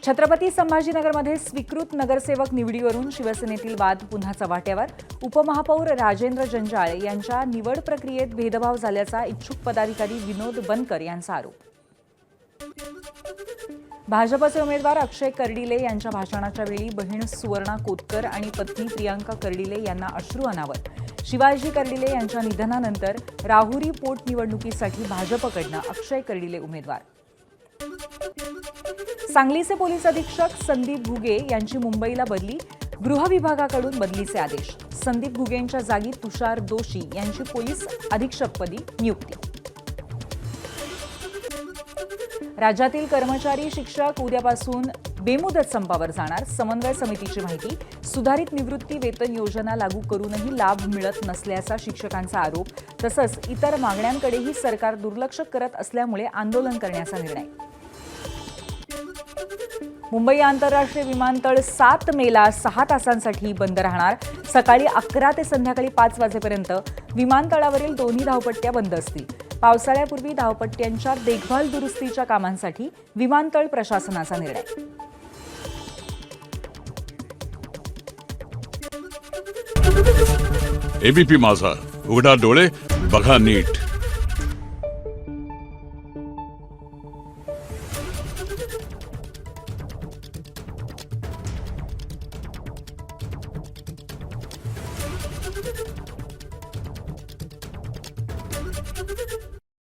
छत्रपती संभाजीनगरमध्ये स्वीकृत नगरसेवक निवडीवरून शिवसेनेतील वाद पुन्हा चव्हाट्यावर. उपमहापौर राजेंद्र जंजाळ यांच्या निवड प्रक्रियेत भेदभाव झाल्याचा इच्छुक पदाधिकारी विनोद बनकर यांचा आरोप. भाजपचे उमेदवार अक्षय कर्डिले यांच्या भाषणाच्या वेळी बहीण सुवर्णा कोतकर आणि पत्नी प्रियांका कर्डिले यांना अश्रू अनावर. शिवाजी कर्डिले यांच्या निधनानंतर राहुरी पोटनिवडणुकीसाठी भाजपकडनं अक्षय कर्डिले उमेदवार. सांगलीचे पोलीस अधीक्षक संदीप घुगे यांची मुंबईला बदली. गृह विभागाकडून बदलीचे आदेश. संदीप घुगेंच्या जागी तुषार दोशी यांची पोलीस अधीक्षकपदी नियुक्ती. राज्यातील कर्मचारी शिक्षक उद्यापासून बेमुदत संपावर जाणार. समन्वय समितीची माहिती. सुधारित निवृत्ती वेतन योजना लागू करूनही लाभ मिळत नसल्याचा शिक्षकांचा आरोप. तसंच इतर मागण्यांकडेही सरकार दुर्लक्ष करत असल्यामुळे आंदोलन करण्याचा निर्णय. मुंबई आंतरराष्ट्रीय विमानतळ 7 मेला 6 तासांसाठी बंद राहणार. सकाळी 11 ते संध्याकाळी 5 वाजेपर्यंत विमानतळावरील दोन्ही धावपट्ट्या बंद असतील. पावसाळ्यापूर्वी धावपट्ट्यांच्या देखभाल दुरुस्तीच्या कामांसाठी विमानतळ प्रशासनाचा निर्णय. एबीपी माझा, उघडा डोळे बघा नीट.